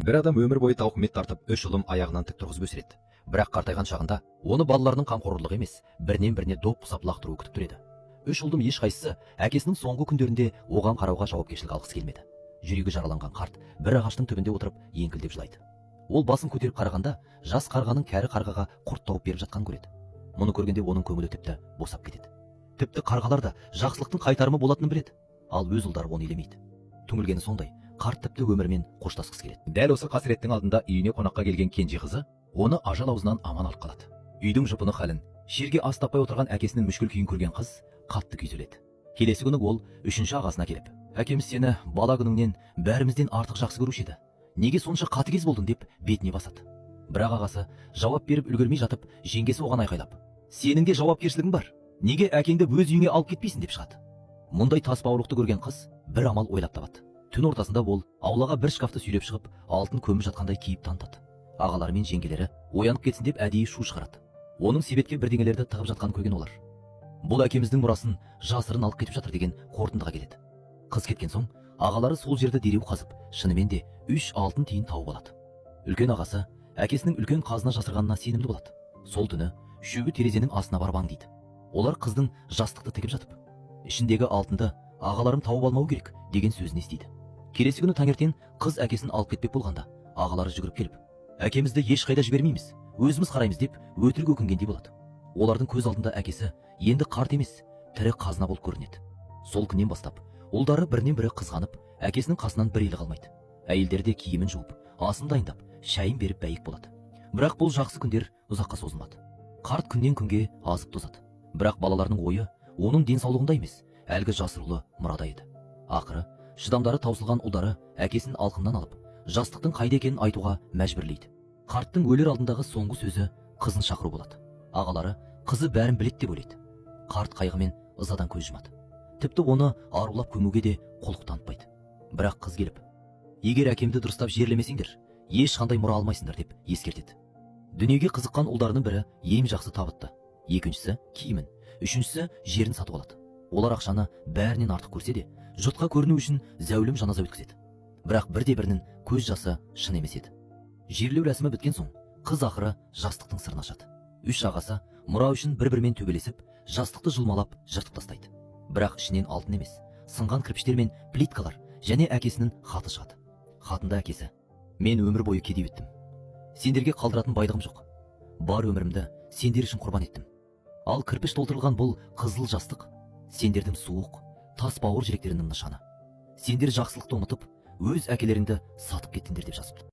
Бір адам өмір бойы тауқымет тартып, 3 ұлын аяғынан тік тұрғызып өсіреді. Бірақ қартайған шағында оны балаларының қамқорлығы емес, бірінен біріне доп құсап лақтыруы күтіп тұр еді. 3 ұлдың ешқайсысы әкесінің соңғы күндерінде оған қарауға жауапкершілік алғысы келмеді. Жүрегі жараланған қарт бір ағаштың түбінде отырып еңкілдеп жылайды. Ол басын көтеріп қарағанда, жас қарғаның кәрі қарғаға құрт тауып беріп жатқанын көреді. Мұны көргенде оның көңілі тіпті босап кетеді. Тіпті қарғалар да жақсылықтың қайтарымы болатынын біледі, ал өз ұлдары оны елемейді. Түңілгені сондай, қарт тіпті өмірмен қоштасқысы келеді. Дәл осы қасіреттің алдында үйіне қонаққа келген кенже қызы оны ажал аузынан аман алып қалады. Үйдің жыпыны халін, жерге ас таппай отырған әкесінің мүшкіл күйін көрген қыз қатты күйзеледі. Келесі күні ол үшінші ағасына келіп, әкеміз сені бала күніңнен бәрімізден артық жақсы көруші еді. Неге сонша қатыгез болдың деп бетіне басады. Бірақ ағасы жауап беріп үлгермей жатып, жеңгесі оған айқайлап, сенің де жауапкершілігің бар. Неге әкеңді өз үйіңе алып кетпейсің деп шығады. Мұндай тасбауырлықты көрген қыз бір амал ойлап табады. Түн ортасында ол аулаға бір шкафты сүйреп шығып, алтын көмір жатқандай кейіп танытады. Ағалары мен жеңгелері оянып кетсін деп әдейі шу шығарады. Оның себетке бірдеңелерді тығып жатқанын көрген олар. Бұл әкеміздің мұрасын жасырын алып кетіп жатыр деген қорытындыға келеді. Қыз кеткен соң, ағалары сол жерді дереу қазып, шынымен де 3 алтын тиын тауып алады. Үлкен ағасы әкесінің үлкен қазына жасырғанына сенімді болады. Сол түні үшеуі терезенің астына барып аңдиды. Олар қыздың жастықты тігіп жатып, ішіндегі алтынды ағаларым тауып алмау керек деген сөзін естиді. Келесі күні таңертең қыз әкесін алып кетпек болғанда, ағалары жүгіріп келіп, әкемізді ешқайда жібермейміз, өзіміз қараймыз деп өтірік өкінгендей болады. Олардың көз алдында әкесі енді қарт емес, тірі қазына болып көрінеді. Сол күннен бастап ұлдары бірінен бірі қызғанып, әкесінің қасынан бір елі қалмайды. Әйелдері де киімін жуып, асын дайындап, шайын беріп бәйек болады. Бірақ бұл жақсы күндер ұзаққа созылмады. Қарт күннен күнге азып тозады. Бірақ балаларының ойы оның денсаулығында емес, әлгі жасыр ұлы мұрада еді. Ақыры шыдамдары таусылған ұлдары әкесін алқымнан алып, жастықтың қайда екенін айтуға мәжбүрлейді. Қарттың өлер алдындағы соңғы сөзі қызын шақыру болады. Ағалары қызы бәрін біледі деп ойлайды. Қарт қайғымен ызадан көз жұмады. Тіпті оны арулап көмуге де құлық танытпайды. Бірақ қыз келіп, егер әкемді дұрыстап жерлемесеңдер, ешқандай мұра алмайсыңдар деп ескертеді. Дүниеге қызыққан ұлдарының бірі ең жақсы табытты, екіншісі киімін, үшіншісі жерін сатып алады. Олар ақшаны бәрінен артық көрсе де, жұртқа көріну үшін зәулім жаназа өткізеді. Бірақ бірде-бірінің көз жасы шын емес еді. Жерлеу рәсімі біткен соң, қыз ақыры жастықтың сырын ашады. Үш ағасы мұра үшін бір-бірімен төбелесіп, жастықты жұлмалап жыртып тастайды. Бірақ ішінен алтын емес, сынған кірпіштер мен плиткалар және әкесінің хаты шығады. Хатында әкесі: мен өмір бойы кедей өттім. Сендерге қалдыратын байдығым жоқ. Бар өмірімді сендер үшін құрбан еттім. Ал кірпіш толтырылған бұл қызыл жастық сендердің суық, тас бауыр жүректерінің нышаны. Сендер жақсылықты ұмытып, өз әкелеріңді сатып кеттіңдер деп жазыпты.